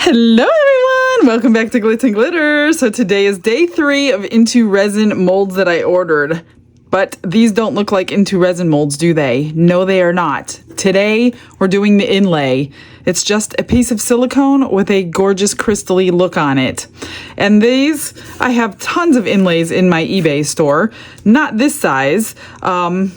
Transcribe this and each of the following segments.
Hello everyone! Welcome back to Glitz and Glitter. So today is day 3 of Into Resin molds that I ordered. But these don't look like Into Resin molds, do they? No, they are not. Today we're doing the inlay. It's just a piece of silicone with a gorgeous crystal-y look on it. And these, I have tons of inlays in my eBay store. Not this size. I'm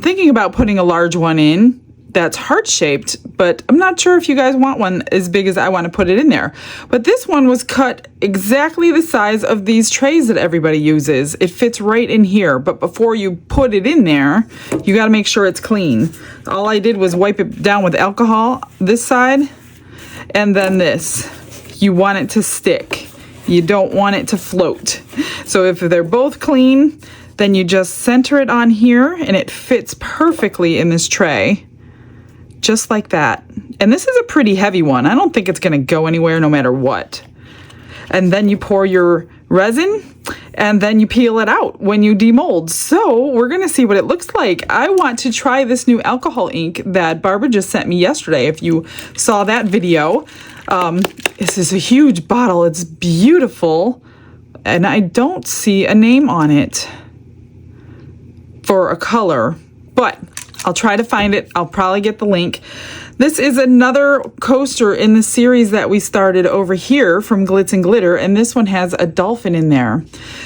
thinking about putting a large one in that's heart-shaped, but I'm not sure if you guys want one as big as I want to put it in there. But this one was cut exactly the size of these trays that everybody uses. It fits right in here, but before you put it in there, you got to make sure it's clean. All I did was wipe it down with alcohol, this side, and then this. You want it to stick. You don't want it to float. So if they're both clean, then you just center it on here, and it fits perfectly in this tray. Just like that. And this is a pretty heavy one. I don't think it's going to go anywhere no matter what. And then you pour your resin and then you peel it out when you demold. So we're going to see what it looks like. I want to try this new alcohol ink that Barbara just sent me yesterday. If you saw that video, this is a huge bottle. It's beautiful. And I don't see a name on it for a color, but I'll try to find it. I'll probably get the link. This is another coaster in the series that we started over here from Glitz and Glitter, and this one has a dolphin in there.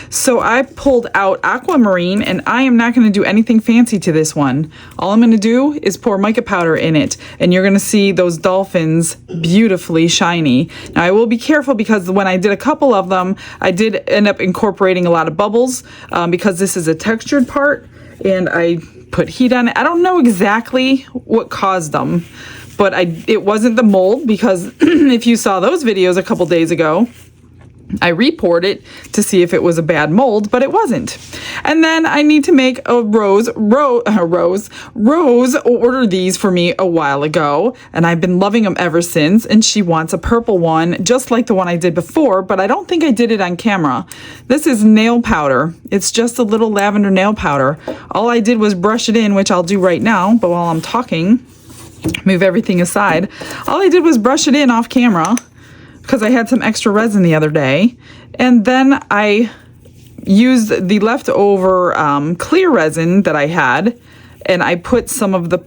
So I pulled out aquamarine, and I am not going to do anything fancy to this one. All I'm going to do is pour mica powder in it, and you're going to see those dolphins beautifully shiny. Now I will be careful because when I did a couple of them, I did end up incorporating a lot of bubbles because this is a textured part, and I put heat on it. I don't know exactly what caused them, but it wasn't the mold, because if you saw those videos a couple days ago, I re-poured it to see if it was a bad mold, but it wasn't. And then I need to make a Rose ordered these for me a while ago, and I've been loving them ever since, and she wants a purple one, just like the one I did before, but I don't think I did it on camera. This is nail powder. It's just a little lavender nail powder. All I did was brush it in, which I'll do right now, but while I'm talking, move everything aside. All I did was brush it in off camera, because I had some extra resin the other day, and then I used the leftover clear resin that I had, and I put some of the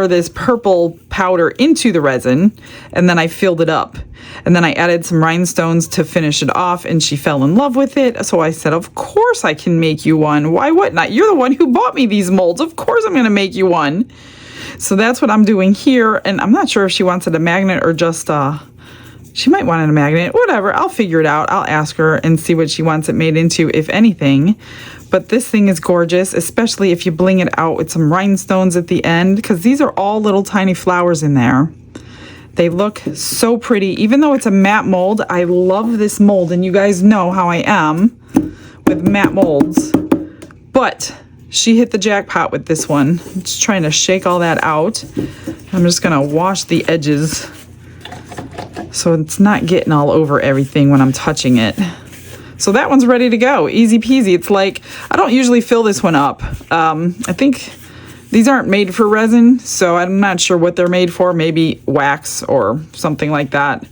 this purple powder into the resin, and then I filled it up, and then I added some rhinestones to finish it off, and she fell in love with it. So I said, of course I can make you one. Why wouldn't I? You're the one who bought me these molds. Of course I'm going to make you one. So that's what I'm doing here, and I'm not sure if she wants it a magnet or just she might want it a magnet. Whatever, I'll figure it out. I'll ask her and see what she wants it made into, if anything. But this thing is gorgeous, especially if you bling it out with some rhinestones at the end, because these are all little tiny flowers in there. They look so pretty. Even though it's a matte mold, I love this mold, and you guys know how I am with matte molds. But she hit the jackpot with this one. I'm just trying to shake all that out. I'm just gonna wash the edges so it's not getting all over everything when I'm touching it. So that one's ready to go. Easy peasy. It's like, I don't usually fill this one up. I think these aren't made for resin, so I'm not sure what they're made for. Maybe wax or something like that.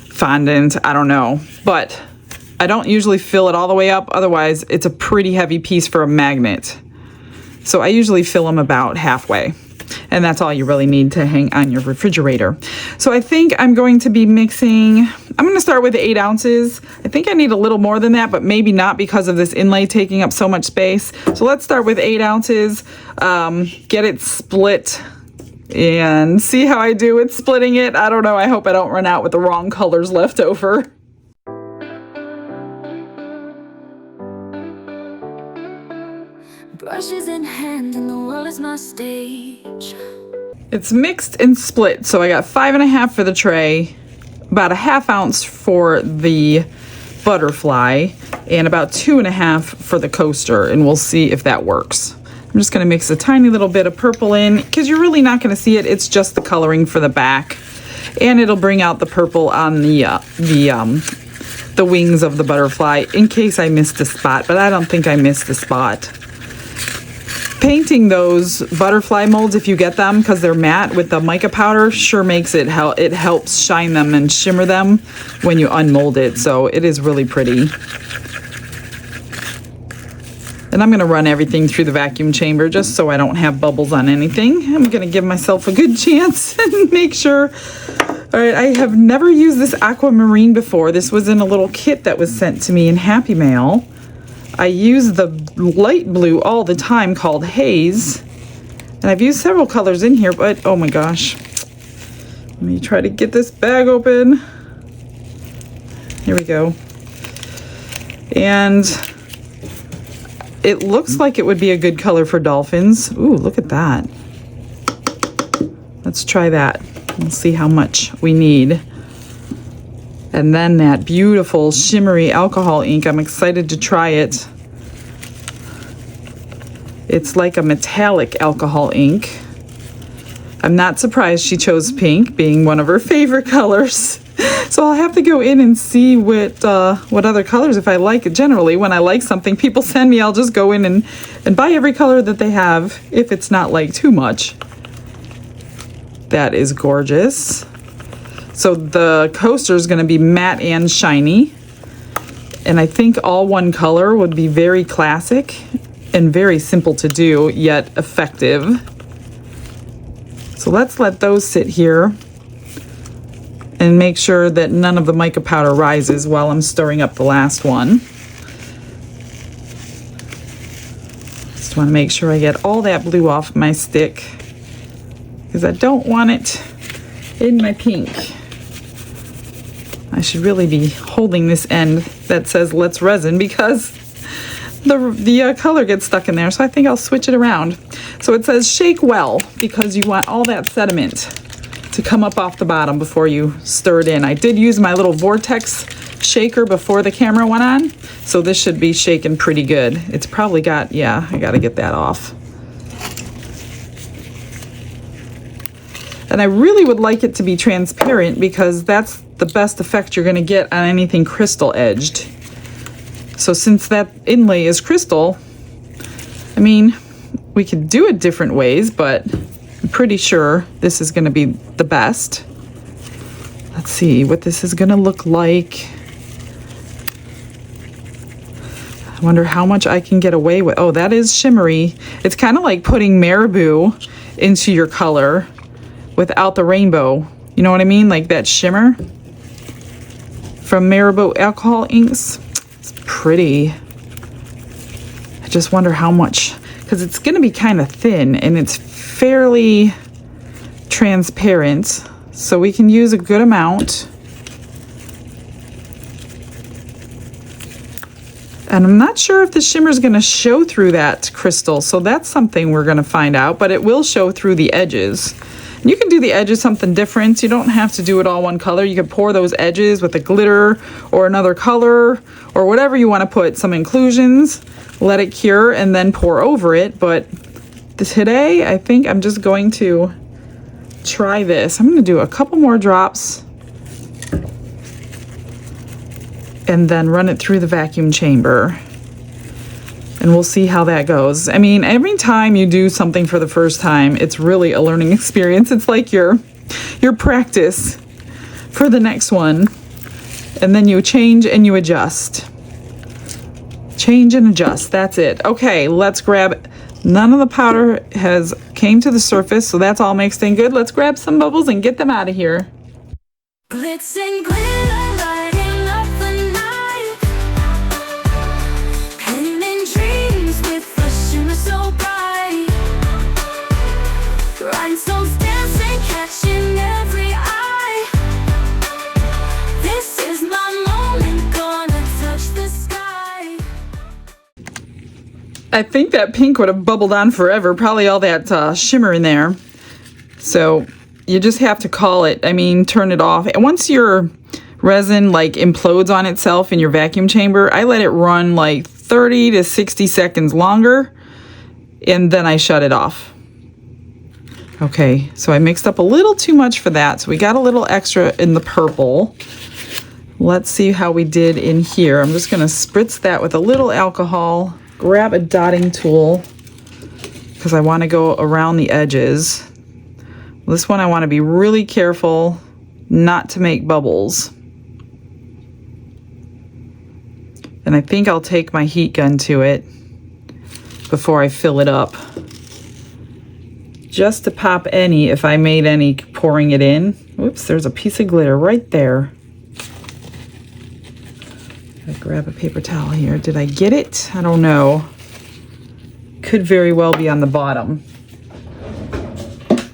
Fondant, I don't know. But I don't usually fill it all the way up. Otherwise, it's a pretty heavy piece for a magnet. So I usually fill them about halfway. And that's all you really need to hang on your refrigerator. So I think I'm going to be mixing, I'm going to start with 8 ounces. I think I need a little more than that, but maybe not because of this inlay taking up so much space. So let's start with 8 ounces, get it split, and see how I do with splitting it. I don't know. I hope I don't run out with the wrong colors left over. Brushes in hand and the world is my stage. It's mixed and split, so I got 5.5 for the tray, about a 1/2 ounce for the butterfly, and about 2.5 for the coaster, and we'll see if that works. I'm just going to mix a tiny little bit of purple in, because you're really not going to see it. It's just the coloring for the back, and it'll bring out the purple on the wings of the butterfly, in case I missed a spot, but I don't think I missed a spot. Painting those butterfly molds, if you get them, because they're matte with the mica powder, sure makes it helps shine them and shimmer them when you unmold it. So it is really pretty. And I'm going to run everything through the vacuum chamber just so I don't have bubbles on anything. I'm going to give myself a good chance and make sure. All right, I have never used this aquamarine before. This was in a little kit that was sent to me in Happy Mail. I use the light blue all the time called Haze. And I've used several colors in here, but oh my gosh. Let me try to get this bag open. Here we go. And it looks like it would be a good color for dolphins. Ooh, look at that. Let's try that. We'll see how much we need. And then that beautiful shimmery alcohol ink. I'm excited to try it. It's like a metallic alcohol ink. I'm not surprised she chose pink, being one of her favorite colors. So I'll have to go in and see what other colors, if I like it. Generally, when I like something people send me, I'll just go in and buy every color that they have, if it's not like too much. That is gorgeous. So the coaster is going to be matte and shiny. And I think all one color would be very classic and very simple to do, yet effective. So let's let those sit here and make sure that none of the mica powder rises while I'm stirring up the last one. Just want to make sure I get all that blue off my stick, because I don't want it in my pink. I should really be holding this end that says let's resin, because the color gets stuck in there. So I think I'll switch it around. So it says shake well, because you want all that sediment to come up off the bottom before you stir it in. I did use my little vortex shaker before the camera went on, so this should be shaken pretty good. It's probably got, yeah, I gotta get that off. And I really would like it to be transparent, because that's the best effect you're gonna get on anything crystal edged. So since that inlay is crystal, I mean, we could do it different ways, but I'm pretty sure this is gonna be the best. Let's see what this is gonna look like. I wonder how much I can get away with. Oh, that is shimmery. It's kind of like putting marabou into your color without the rainbow. You know what I mean? Like that shimmer from Marabou alcohol inks. It's pretty. I just wonder how much, because it's going to be kind of thin and it's fairly transparent, so we can use a good amount. And I'm not sure if the shimmer is going to show through that crystal, so that's something we're going to find out, but it will show through the edges. And you can do the edges something different. You don't have to do it all one color. You can pour those edges with a glitter or another color or whatever you want to put, some inclusions, let it cure, and then pour over it. But today, I think I'm just going to try this. I'm going to do a couple more drops and then run it through the vacuum chamber. And we'll see how that goes. I mean, every time you do something for the first time, it's really a learning experience. It's like your practice for the next one. And then you change and you adjust. Change and adjust, that's it. Okay, let's grab, none of the powder has came to the surface, so that's all mixed in good. Let's grab some bubbles and get them out of here. Glitz and glitter, lighting up the night. Painting dreams with a shimmer so bright. Rhinestones dancing, catching every eye. This is my moment, gonna touch the sky. I think that pink would have bubbled on forever, probably all that shimmer in there. So you just have to call it, I mean, turn it off. And once your resin like implodes on itself in your vacuum chamber, I let it run like 30 to 60 seconds longer, and then I shut it off. Okay, so I mixed up a little too much for that, so we got a little extra in the purple. Let's see how we did in here. I'm just gonna spritz that with a little alcohol, grab a dotting tool, because I want to go around the edges. This one I want to be really careful not to make bubbles. And I think I'll take my heat gun to it before I fill it up, just to pop any if I made any pouring it in. Oops, there's a piece of glitter right there. I grab a paper towel here. Did I get it? I don't know. Could very well be on the bottom.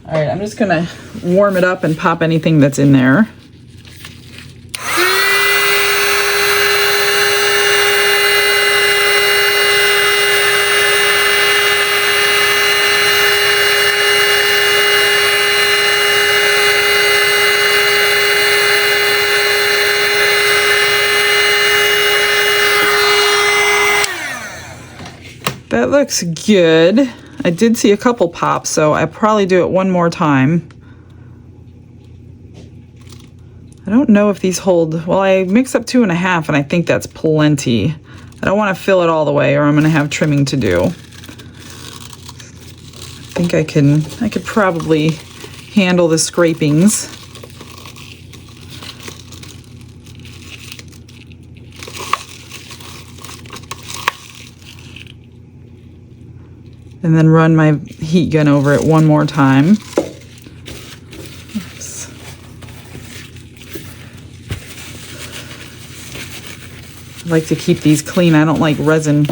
All right, I'm just gonna warm it up and pop anything that's in there. That looks good. I did see a couple pops, so I'll probably do it one more time. I don't know if these hold, well, I mix up 2.5 and I think that's plenty. I don't want to fill it all the way or I'm going to have trimming to do. I think I could probably handle the scrapings. And then run my heat gun over it one more time. Oops. I like to keep these clean. I don't like resin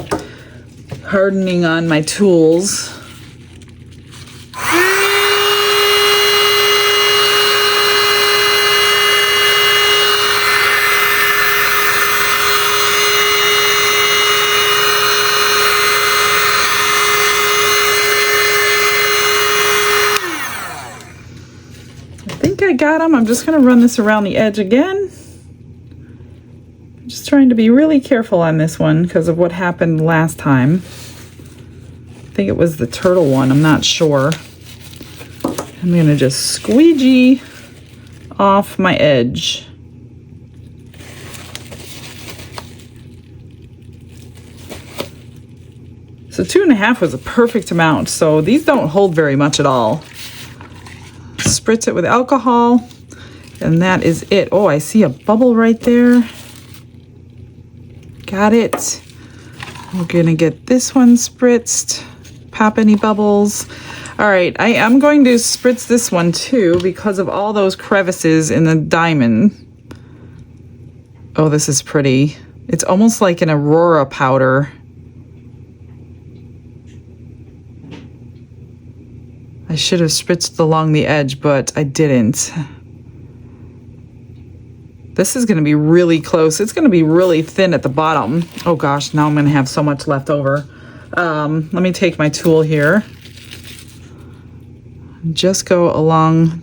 hardening on my tools. I got them. I'm just going to run this around the edge again. I'm just trying to be really careful on this one because of what happened last time. I think it was the turtle one. I'm not sure. I'm going to just squeegee off my edge. So 2.5 was a perfect amount. So these don't hold very much at all. Spritz it with alcohol, and that is it. Oh, I see a bubble right there. Got it. We're gonna get this one spritzed. Pop any bubbles. All right, I am going to spritz this one too because of all those crevices in the diamond. Oh, this is pretty. It's almost like an aurora powder. I should have spritzed along the edge, but I didn't. This is going to be really close. It's going to be really thin at the bottom. Oh gosh, now I'm going to have so much left over. Let me take my tool here. Just go along.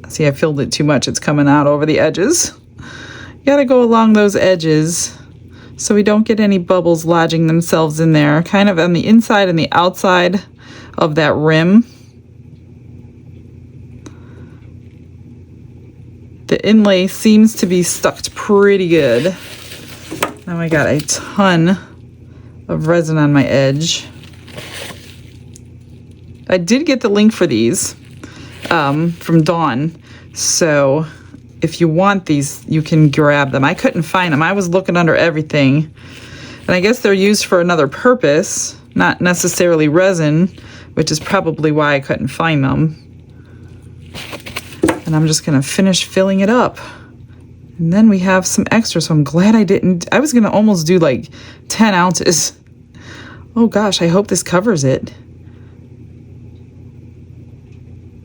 See, I filled it too much. It's coming out over the edges. You got to go along those edges so we don't get any bubbles lodging themselves in there. Kind of on the inside and the outside of that rim. The inlay seems to be stuck pretty good. Now I got a ton of resin on my edge. I did get the link for these from Dawn, so if you want these, you can grab them. I couldn't find them. I was looking under everything, and I guess they're used for another purpose, not necessarily resin, which is probably why I couldn't find them. And I'm just gonna finish filling it up. And then we have some extra, so I'm glad I didn't. I was gonna almost do like 10 ounces. Oh gosh, I hope this covers it.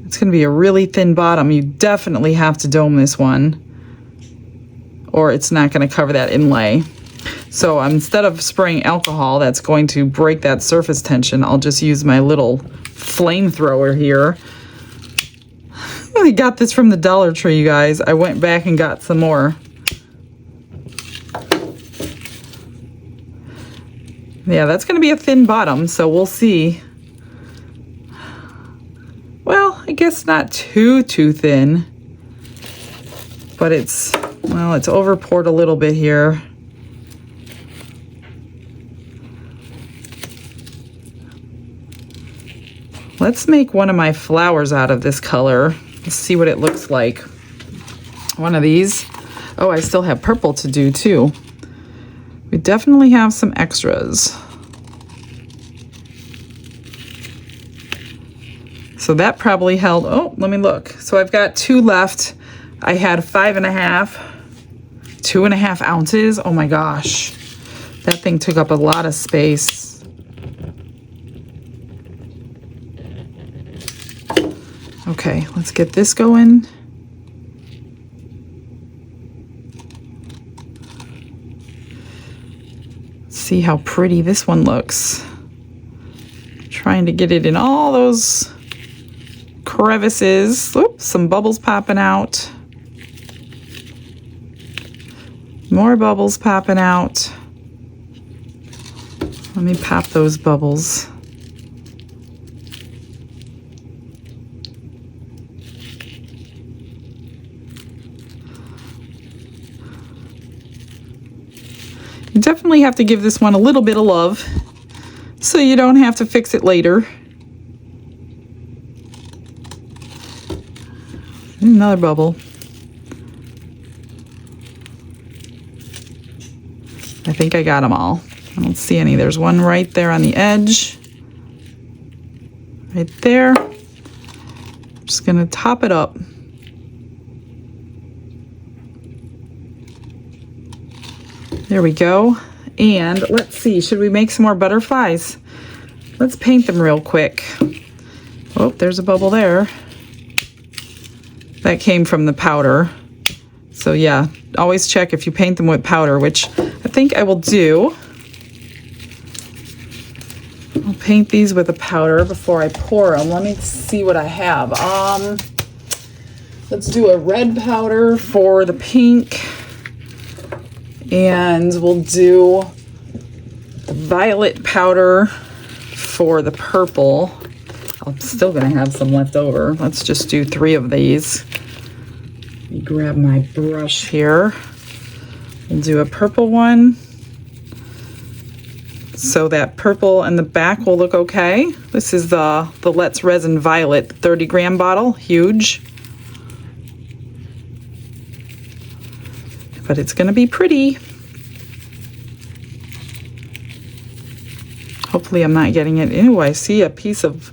It's gonna be a really thin bottom. You definitely have to dome this one, or it's not gonna cover that inlay. So instead of spraying alcohol that's going to break that surface tension, I'll just use my little flamethrower here. I got this from the Dollar Tree, you guys. I went back and got some more. Yeah, that's going to be a thin bottom, so we'll see. Well, I guess not too thin. But it's, well, it's over poured a little bit here. Let's make one of my flowers out of this color. Let's see what it looks like. One of these. Oh, I still have purple to do too. We definitely have some extras. So that probably held, oh, let me look. So I've got 2 left. I had 5.5, 2.5 ounces. Oh my gosh. That thing took up a lot of space. Okay, let's get this going. See how pretty this one looks. Trying to get it in all those crevices. Oops, some bubbles popping out. More bubbles popping out. Let me pop those bubbles. You definitely have to give this one a little bit of love so you don't have to fix it later. Another bubble. I think I got them all. I don't see any. There's one right there on the edge. Right there. I'm just gonna top it up. There we go. And let's see, should we make some more butterflies? Let's paint them real quick. Oh, there's a bubble there. That came from the powder. So yeah, always check if you paint them with powder, which I think I will do. I'll paint these with a powder before I pour them. Let me see what I have. Let's do a red powder for the pink. And we'll do the violet powder for the purple. I'm still gonna have some left over. Let's just do 3 of these. Let me grab my brush here. We'll do a purple one. So that purple and the back will look okay. This is the Let's Resin Violet 30-gram bottle, huge. But it's gonna be pretty. Hopefully I'm not getting it. Ooh, I see a piece of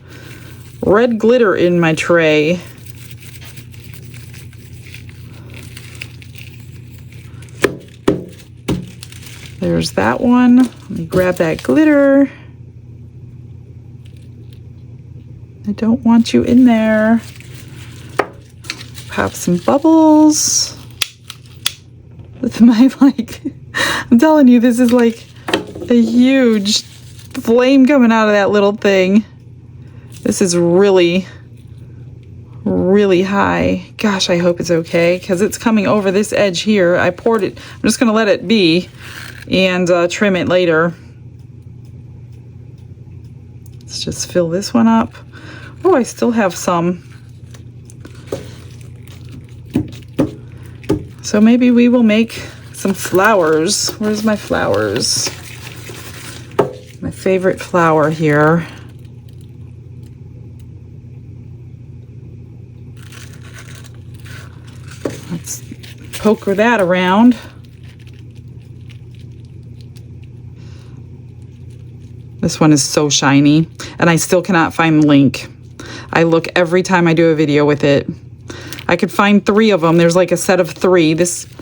red glitter in my tray. There's that one. Let me grab that glitter. I don't want you in there. Pop some bubbles. With my, like, I'm telling you, this is like a huge flame coming out of that little thing. This is really, really high. Gosh, I hope it's okay, because it's coming over this edge here. I poured it. I'm just going to let it be and trim it later. Let's just fill this one up. Oh, I still have some. So maybe we will make some flowers. Where's my flowers? My favorite flower here. Let's poke that around. This one is so shiny, and I still cannot find the link. I look every time I do a video with it. I could find 3 of them. There's like a set of 3.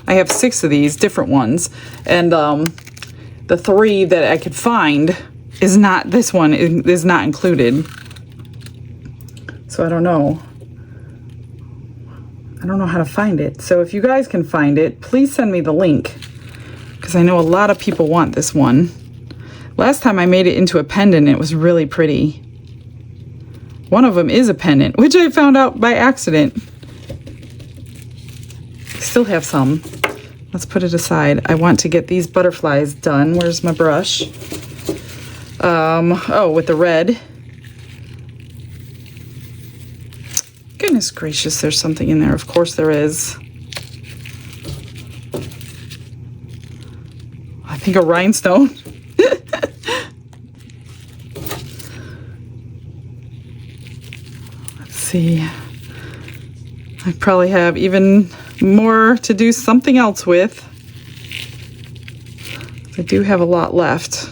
I have 6 of these different ones, and the 3 that I could find is not, this one is not included. So I don't know. I don't know how to find it. So if you guys can find it, please send me the link, because I know a lot of people want this one. Last time I made it into a pendant, it was really pretty. One of them is a pendant, which I found out by accident. Still have some. Let's put it aside. I want to get these butterflies done. Where's my brush? Oh, with the red. Goodness gracious, there's something in there. Of course there is. I think a rhinestone. see. I probably have even more to do something else with. I do have a lot left.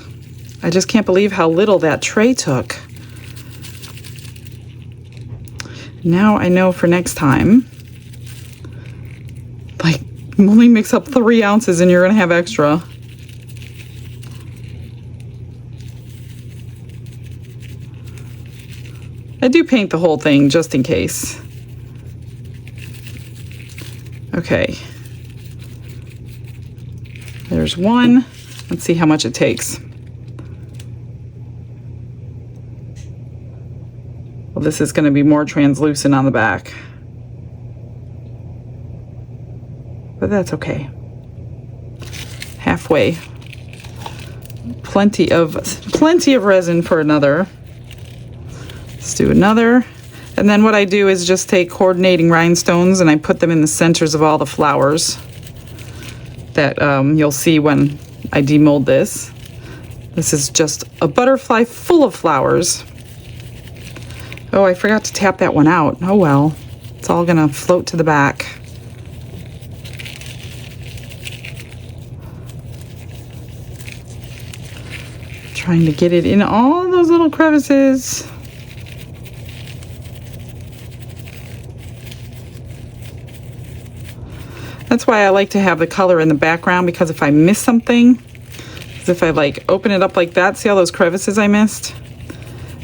I just can't believe how little that tray took. Now I know for next time, like, only mix up 3 ounces and you're gonna have extra. I do paint the whole thing just in case. Okay. There's one. Let's see how much it takes. Well, this is going to be more translucent on the back. But that's okay. Halfway. Plenty of resin for another. Let's do another. And then what I do is just take coordinating rhinestones and I put them in the centers of all the flowers that you'll see when I demold this. This is just a butterfly full of flowers. Oh, I forgot to tap that one out. Oh well, it's all gonna float to the back. Trying to get it in all those little crevices. That's why I like to have the color in the background, because if I miss something, if I like open it up like that, see all those crevices I missed?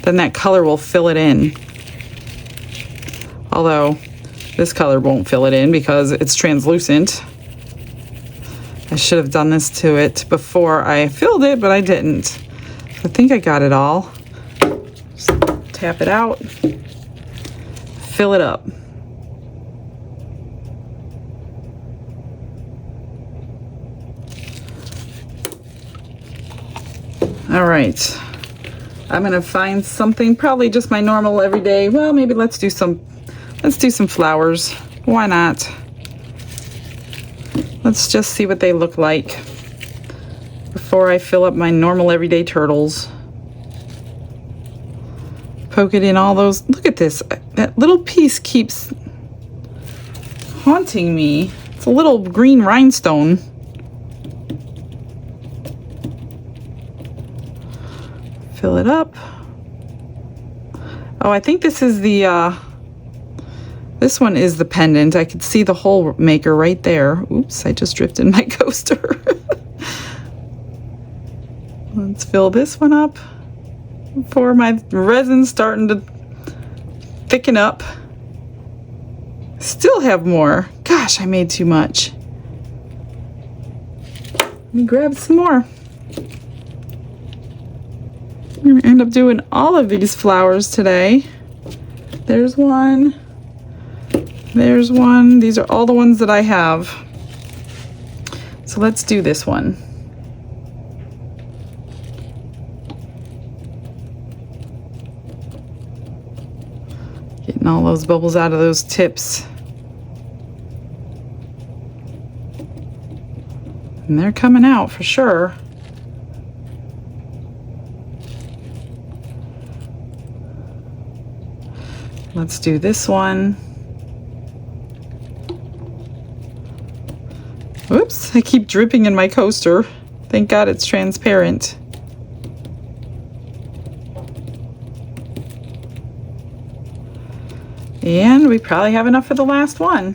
Then that color will fill it in. Although this color won't fill it in because it's translucent. I should have done this to it before I filled it, but I didn't. I think I got it all. Just tap it out, fill it up. All right, I'm gonna find something, probably just my normal everyday. Well, maybe let's do some flowers. Why not? Let's just see what they look like before I fill up my normal everyday turtles. Poke it in all those. Look at this. That little piece keeps haunting me. It's a little green rhinestone. Fill it up. Oh, I think this is the, this one is the pendant. I could see the hole maker right there. Oops, I just drifted my coaster. Let's fill this one up before my resin's starting to thicken up. Still have more. Gosh, I made too much. Let me grab some more. I'm gonna end up doing all of these flowers today. There's one. There's one. These are all the ones that I have. So let's do this one. Getting all those bubbles out of those tips. And they're coming out for sure. Let's do this one. Oops, I keep dripping in my coaster. Thank God it's transparent. And we probably have enough for the last one.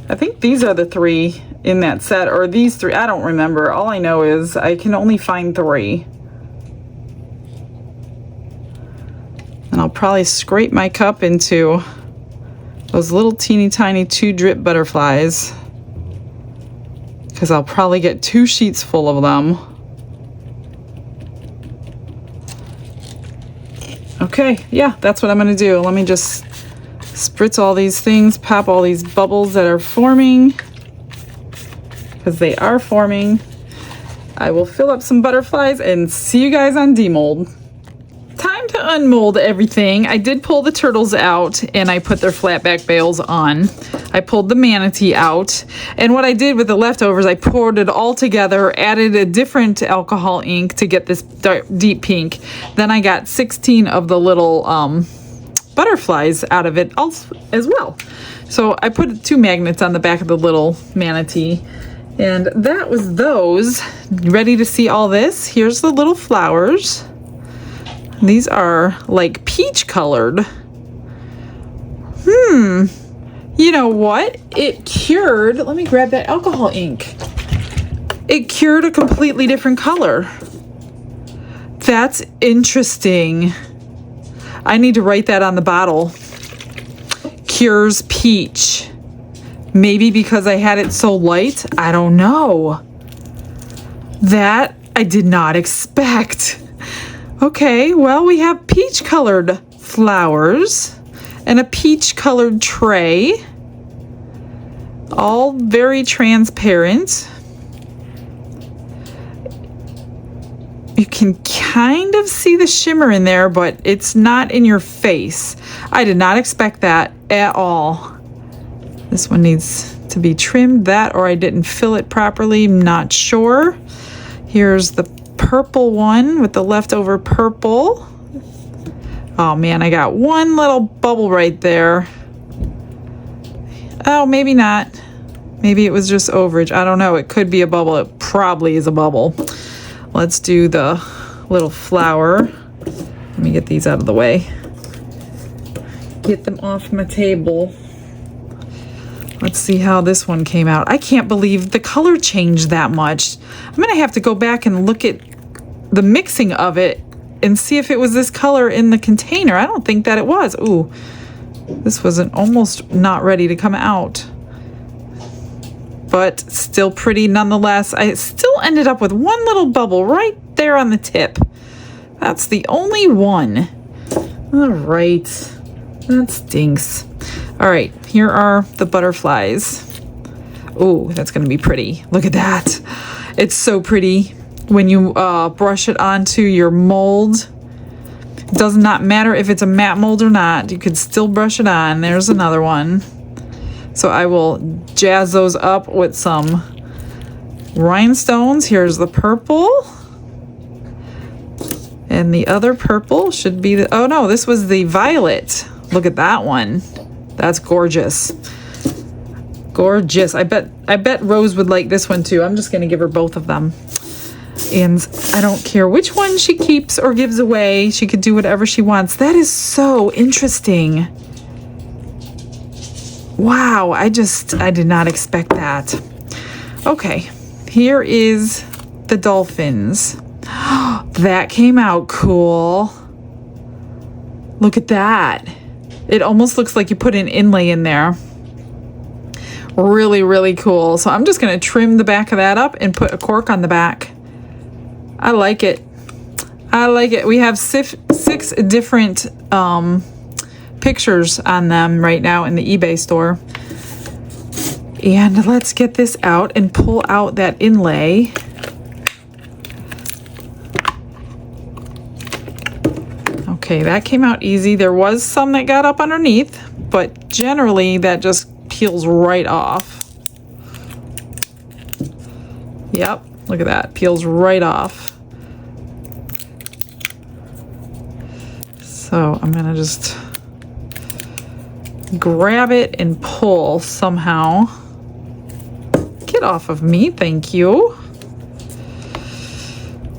I think these are the 3 in that set, or these 3, I don't remember. All I know is I can only find 3. And I'll probably scrape my cup into those little teeny tiny 2 drip butterflies, because I'll probably get 2 sheets full of them. Okay, yeah, that's what I'm gonna do. Let me just spritz all these things, pop all these bubbles that are forming, because they are forming. I will fill up some butterflies and see you guys on demold. Time to unmold everything. I did pull the turtles out and I put their flat back bales on. I pulled the manatee out, and what I did with the leftovers, I poured it all together, added a different alcohol ink to get this dark, deep pink. Then I got 16 of the little butterflies out of it also, as well. So I put 2 magnets on the back of the little manatee. And that was those. Ready to see all this? Here's the little flowers. These are like peach colored. You know what? It cured, let me grab that alcohol ink. It cured a completely different color. That's interesting. I need to write that on the bottle. Cures peach. Maybe because I had it so light? I don't know. That I did not expect. Okay, well, we have peach colored flowers and a peach colored tray. All very transparent. You can kind of see the shimmer in there, but it's not in your face. I did not expect that at all. This one needs to be trimmed, that or I didn't fill it properly, I'm not sure. Here's the purple one with the leftover purple. Oh man, I got one little bubble right there. Oh, maybe not. Maybe it was just overage. I don't know. It could be a bubble. It probably is a bubble. Let's do the little flower. Let me get these out of the way. Get them off my table. Let's see how this one came out. I can't believe the color changed that much. I'm gonna have to go back and look at the mixing of it and see if it was this color in the container. I don't think that it was. Ooh, this wasn't almost not ready to come out. But still pretty nonetheless. I still ended up with one little bubble right there on the tip. That's the only one. All right, that stinks. All right, here are the butterflies. Oh, that's gonna be pretty. Look at that. It's so pretty when you brush it onto your mold. It does not matter if it's a matte mold or not. You could still brush it on. There's another one. So I will jazz those up with some rhinestones. Here's the purple. And the other purple should be the, oh no, this was the violet. Look at that one. That's gorgeous. Gorgeous. I bet Rose would like this one too. I'm just gonna give her both of them. And I don't care which one she keeps or gives away. She could do whatever she wants. That is so interesting. Wow, I did not expect that. Okay, here is the dolphins. That came out cool. Look at that. It almost looks like you put an inlay in there. Really, really cool. So I'm just gonna trim the back of that up and put a cork on the back. I like it. I like it. We have 6 different pictures on them right now in the eBay store. And let's get this out and pull out that inlay. Okay, that came out easy. There was some that got up underneath, but generally that just peels right off. Yep, look at that, peels right off. So I'm gonna just grab it and pull somehow. Get off of me, thank you.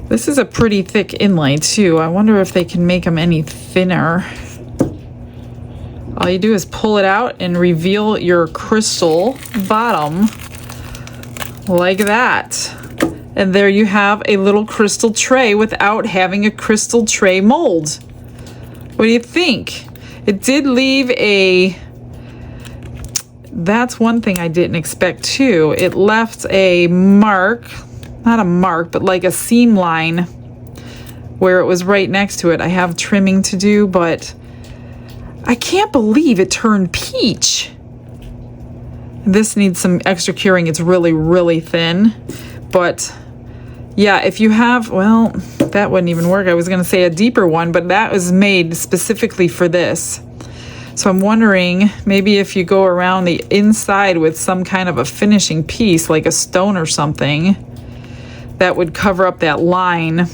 This is a pretty thick inlay too. I wonder if they can make them any thinner. All you do is pull it out and reveal your crystal bottom like that. And there you have a little crystal tray without having a crystal tray mold. What do you think? It did leave a, that's one thing I didn't expect too. It left a mark, not a mark, but like a seam line where it was right next to it. I have trimming to do, but I can't believe it turned peach. This needs some extra curing. It's really, really thin, but yeah, if you have, well, that wouldn't even work. I was gonna say a deeper one, but that was made specifically for this. So I'm wondering, maybe if you go around the inside with some kind of a finishing piece, like a stone or something, that would cover up that line.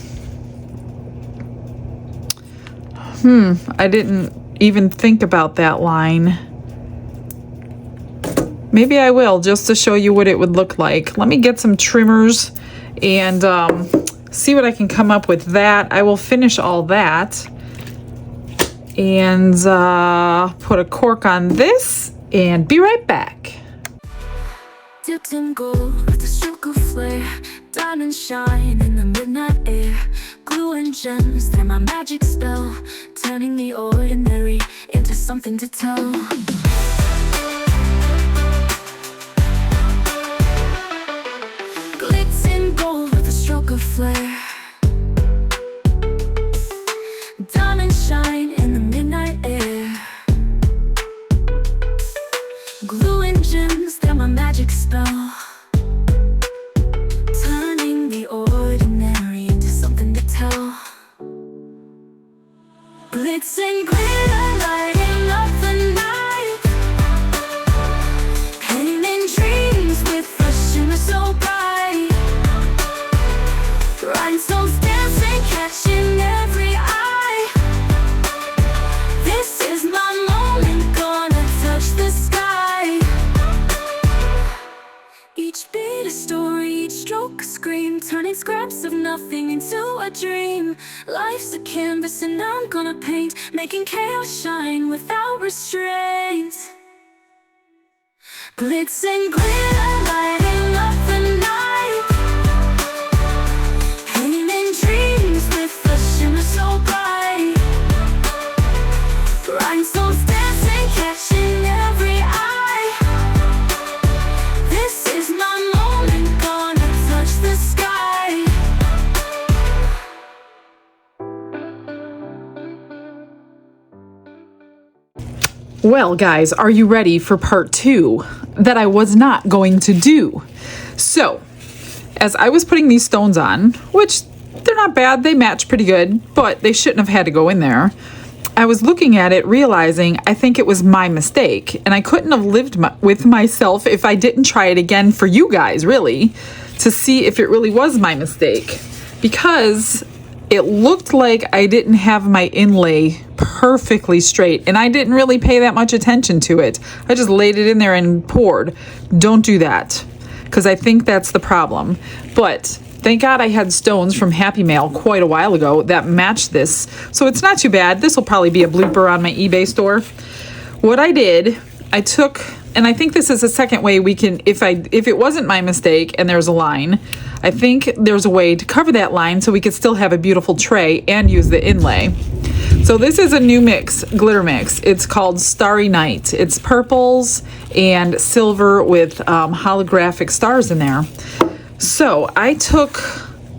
I didn't even think about that line. Maybe I will, just to show you what it would look like. Let me get some trimmers and see what I can come up with that. I will finish all that and put a cork on this and be right back. Dipped in gold with a stroke of flare, diamond shine in the midnight air. Glue and gems, they're my magic spell, turning the ordinary into something to tell. Glitz in gold with a stroke of flare, diamond shine in the midnight air. Glue and gems, they're my magic spell, turning the ordinary into something to tell. Glitz and glitter lighting up the night, painting dreams with a shimmer so bright. Rhinestones dancing, catching every eye. This is my moment, gonna touch the sky. Each beat a story, each stroke a scream, turning scraps of nothing into a dream. Life's a canvas and I'm gonna paint, making chaos shine without restraint. Glitz and glitter lighting up the night, painting dreams with a shimmer so bright. Rhinestones dancing, catching every eye. This is my moment, gonna touch the sky. Well, guys, are you ready for part 2 that I was not going to do? So, as I was putting these stones on, which they're not bad, they match pretty good, but they shouldn't have had to go in there. I was looking at it, realizing I think it was my mistake, and I couldn't have lived with myself if I didn't try it again for you guys, really, to see if it really was my mistake, because it looked like I didn't have my inlay perfectly straight, and I didn't really pay that much attention to it. I just laid it in there and poured. Don't do that, because I think that's the problem. But thank God I had stones from Happy Mail quite a while ago that matched this, so it's not too bad. This will probably be a blooper on my eBay store. What I did, I took, and I think this is the second way we can, if it wasn't my mistake and there's a line, I think there's a way to cover that line so we could still have a beautiful tray and use the inlay. So this is a new mix, glitter mix. It's called Starry Night. It's purples and silver with holographic stars in there. So I took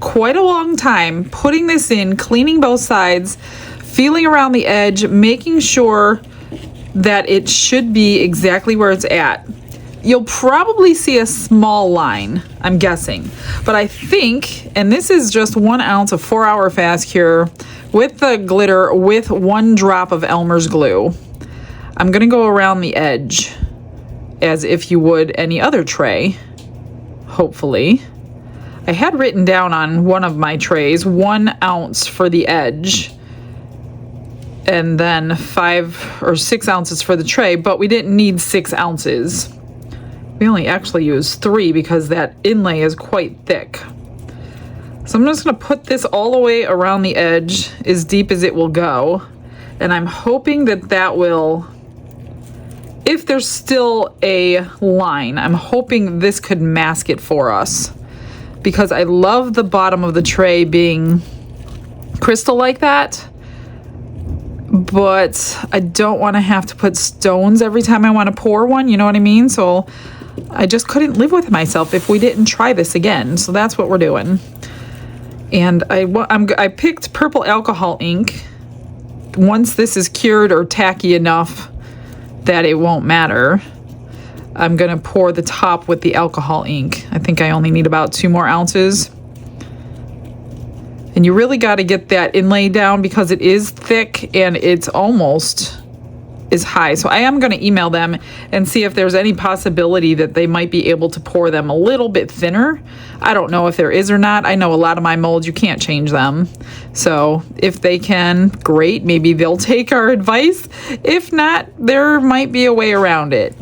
quite a long time putting this in, cleaning both sides, feeling around the edge, making sure that it should be exactly where it's at. You'll probably see a small line, I'm guessing. But I think, and this is just 1 ounce of 4-hour fast cure with the glitter with 1 drop of Elmer's glue. I'm gonna go around the edge as if you would any other tray, hopefully. I had written down on one of my trays 1 ounce for the edge, and then 5 or 6 ounces for the tray, but we didn't need 6 ounces. We only actually used 3 because that inlay is quite thick. So I'm just gonna put this all the way around the edge, as deep as it will go. And I'm hoping that that will, if there's still a line, I'm hoping this could mask it for us, because I love the bottom of the tray being crystal like that. But I don't want to have to put stones every time I want to pour one, you know what I mean? So I just couldn't live with myself if we didn't try this again. So that's what we're doing. And I picked purple alcohol ink. Once this is cured or tacky enough that it won't matter, I'm going to pour the top with the alcohol ink. I think I only need about 2 more ounces. And you really got to get that inlay down because it is thick and it's almost is high. So I am going to email them and see if there's any possibility that they might be able to pour them a little bit thinner. I don't know if there is or not. I know a lot of my molds, you can't change them. So if they can, great. Maybe they'll take our advice. If not, there might be a way around it.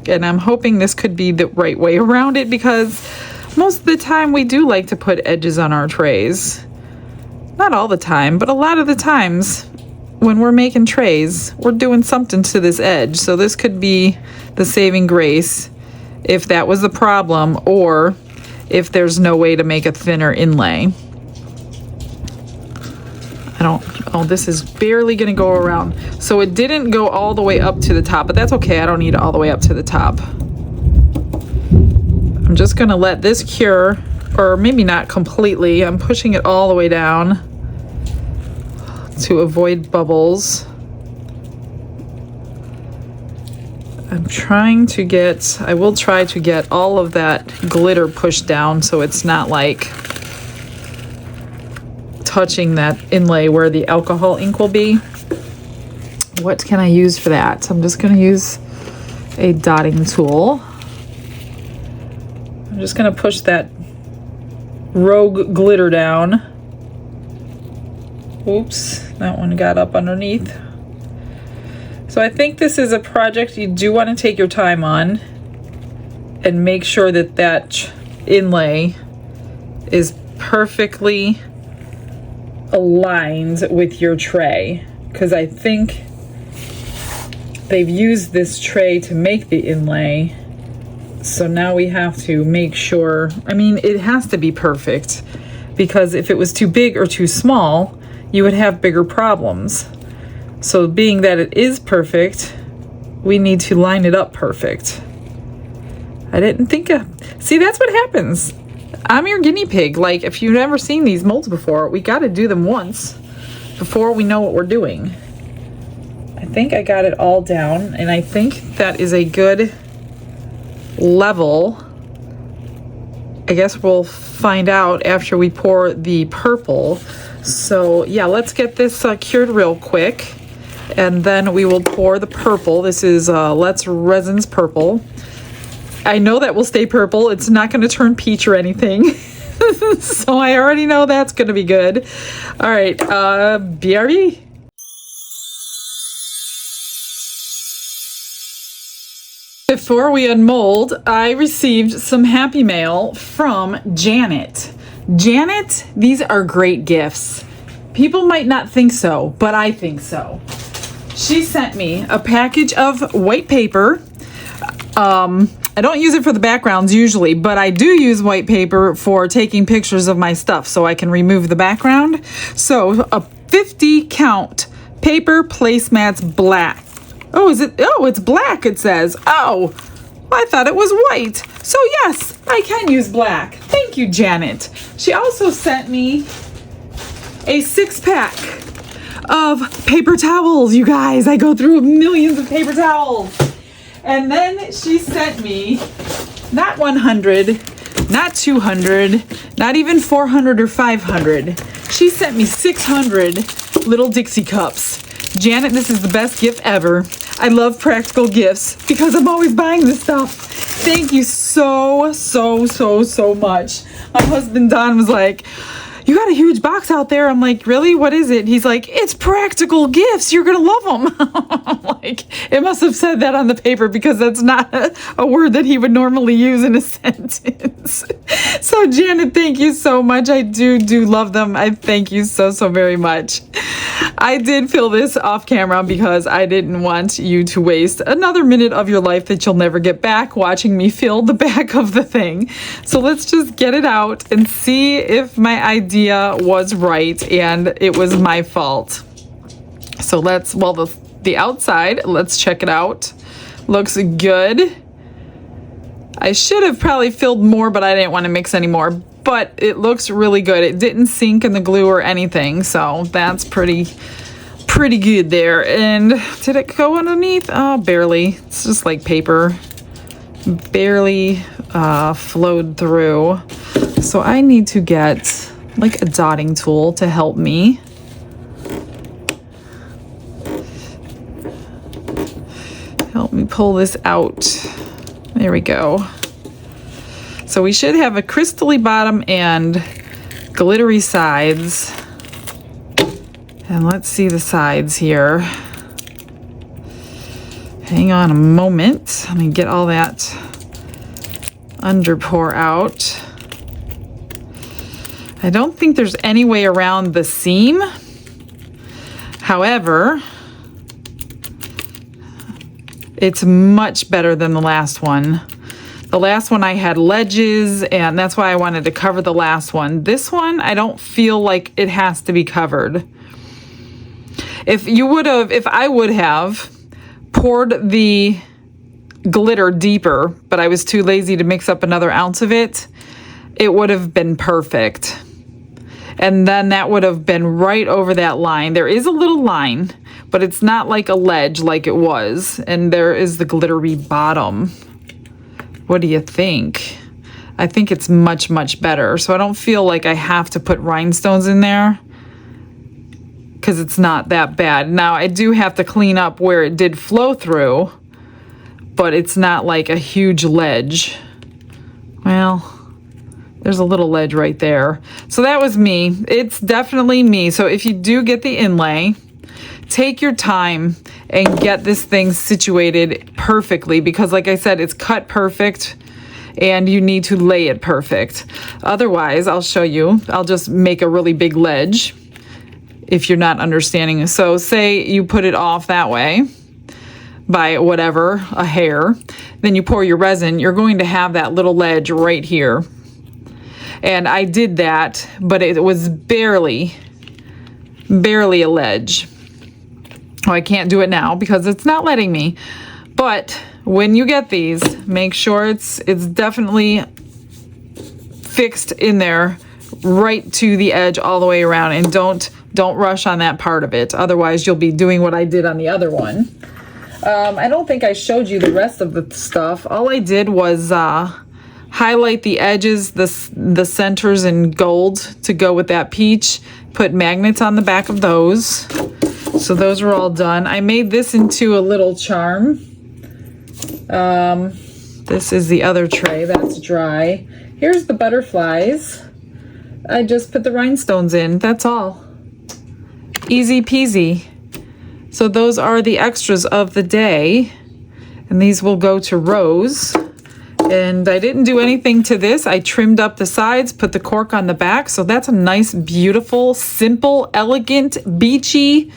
And I'm hoping this could be the right way around it, because most of the time we do like to put edges on our trays. Not all the time, but a lot of the times when we're making trays, we're doing something to this edge. So this could be the saving grace if that was the problem, or if there's no way to make a thinner inlay. Oh, this is barely gonna go around. So it didn't go all the way up to the top, but that's okay. I don't need it all the way up to the top. I'm just gonna let this cure, or maybe not completely. I'm pushing it all the way down to avoid bubbles. I will try to get all of that glitter pushed down so it's not like touching that inlay where the alcohol ink will be. What can I use for that? I'm just going to use a dotting tool. I'm just going to push that rogue glitter down. Oops, that one got up underneath. So I think this is a project you do want to take your time on and make sure that that inlay is perfectly aligned with your tray, because I think they've used this tray to make the inlay. So now we have to make sure, I mean, it has to be perfect, because if it was too big or too small, you would have bigger problems. So being that it is perfect, we need to line it up perfect. I didn't think of, see, that's what happens. I'm your guinea pig. Like, if you've never seen these molds before, we got to do them once before we know what we're doing. I think I got it all down, and I think that is a good level. I guess we'll find out after we pour the purple. So yeah, let's get this cured real quick, and then we will pour the purple. This is Let's Resin's purple. I know that will stay purple. It's not going to turn peach or anything. So I already know that's going to be good. All right, BRB. Before we unmold, I received some happy mail from Janet. Janet, these are great gifts. People might not think so, but I think so. She sent me a package of white paper. I don't use it for the backgrounds usually, but I do use white paper for taking pictures of my stuff so I can remove the background. So a 50 count paper placemats black. Oh, is it? Oh, it's black, it says. Oh, I thought it was white. So yes, I can use black. Thank you, Janet. She also sent me a 6-pack of paper towels, you guys. I go through millions of paper towels. And then she sent me not 100, not 200, not even 400 or 500. She sent me 600 little Dixie cups. Janet, this is the best gift ever. I love practical gifts because I'm always buying this stuff. Thank you so much. My husband Don was like, you got a huge box out there. I'm like, really? What is it? He's like, it's practical gifts. You're going to love them. I'm like, it must have said that on the paper because that's not a word that he would normally use in a sentence. So Janet, thank you so much. I do love them. I thank you so very much. I did fill this off camera because I didn't want you to waste another minute of your life that you'll never get back watching me fill the back of the thing. So let's just get it out and see if my idea was right and it was my fault. So let's, well, the outside, let's check it out. Looks good. I should have probably filled more, but I didn't want to mix any more. But it looks really good. It didn't sink in the glue or anything, so that's pretty good there. And did it go underneath? Oh, barely. It's just like paper. Barely flowed through. So I need to get like a dotting tool to help me. pull this out. There we go. So we should have a crystally bottom and glittery sides. And let's see the sides here. Hang on a moment. Let me get all that under pour out. I don't think there's any way around the seam. However, it's much better than the last one. The last one I had ledges, and that's why I wanted to cover the last one. This one, I don't feel like it has to be covered. If I would have poured the glitter deeper, but I was too lazy to mix up another ounce of it, it would have been perfect. And then that would have been right over that line. There is a little line, but it's not like a ledge like it was. And there is the glittery bottom. What do you think? I think it's much, much better. So I don't feel like I have to put rhinestones in there because it's not that bad. Now I do have to clean up where it did flow through, but it's not like a huge ledge. Well, there's a little ledge right there. So that was me. It's definitely me. So if you do get the inlay, take your time and get this thing situated perfectly, because like I said, it's cut perfect and you need to lay it perfect. Otherwise, I'll show you, I'll just make a really big ledge if you're not understanding. So say you put it off that way by whatever, a hair, then you pour your resin, you're going to have that little ledge right here. And I did that, but it was barely a ledge. Oh, I can't do it now because it's not letting me. But when you get these, make sure it's definitely fixed in there right to the edge all the way around, and don't rush on that part of it. Otherwise, you'll be doing what I did on the other one. I don't think I showed you the rest of the stuff. All I did was highlight the edges, the centers in gold to go with that peach. Put magnets on the back of those. So those are all done. I made this into a little charm. This is the other tray. That's dry. Here's the butterflies. I just put the rhinestones in. That's all. Easy peasy. So those are the extras of the day. And these will go to Rose. And I didn't do anything to this. I trimmed up the sides, put the cork on the back. So that's a nice, beautiful, simple, elegant, beachy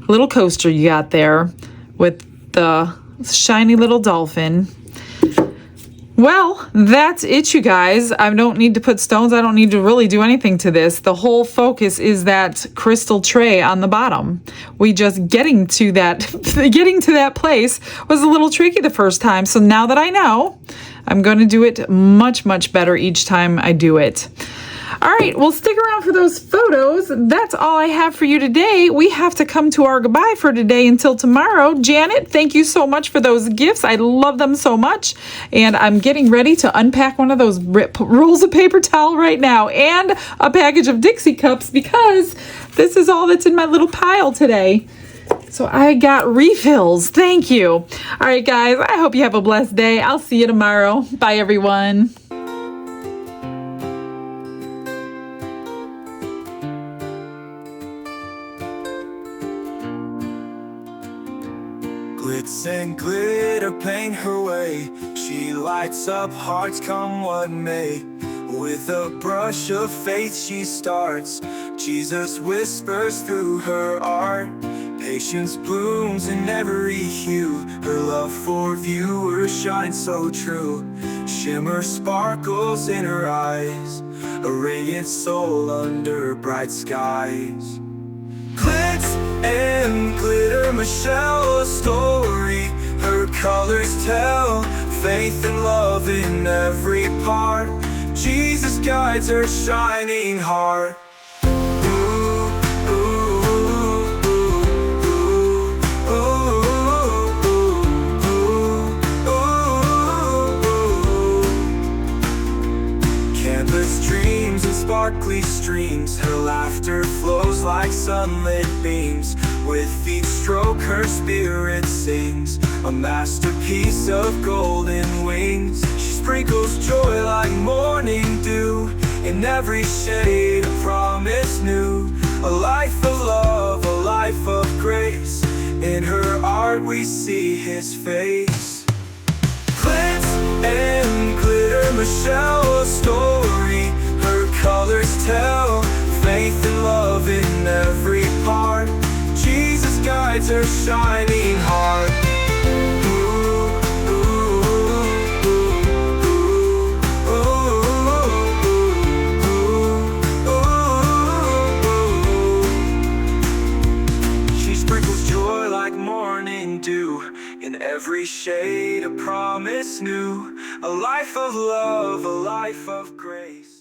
little coaster you got there with the shiny little dolphin. Well, that's it, you guys. I don't need to put stones. I don't need to really do anything to this. The whole focus is that crystal tray on the bottom. We just getting to that place was a little tricky the first time. So now that I know, I'm going to do it much, much better each time I do it. All right, well, stick around for those photos. That's all I have for you today. We have to come to our goodbye for today until tomorrow. Janet, thank you so much for those gifts. I love them so much. And I'm getting ready to unpack one of those rolls of paper towel right now and a package of Dixie cups, because this is all that's in my little pile today. So I got refills. Thank you. All right, guys, I hope you have a blessed day. I'll see you tomorrow. Bye, everyone. Glitz and glitter paint her way. She lights up hearts come what may. With a brush of faith she starts. Jesus whispers through her art. Patience blooms in every hue. Her love for viewers shines so true. Shimmer sparkles in her eyes. A radiant soul under bright skies. Glitz and glitter, Michelle, a story. Her colors tell faith and love in every part. Jesus guides her shining heart. Canvas dreams and sparkly streams. Her laughter flows like sunlit beams. With each stroke her spirit sings, a masterpiece of golden wings. She sprinkles joy like morning dew, in every shade a promise new. A life of love, a life of grace, in her art we see his face. Glitz and glitter, Michelle, a story her colors tell. Faith and love in every part, Jesus guides her shining heart. She sprinkles joy like morning dew, in every shade a promise new. A life of love, a life of grace.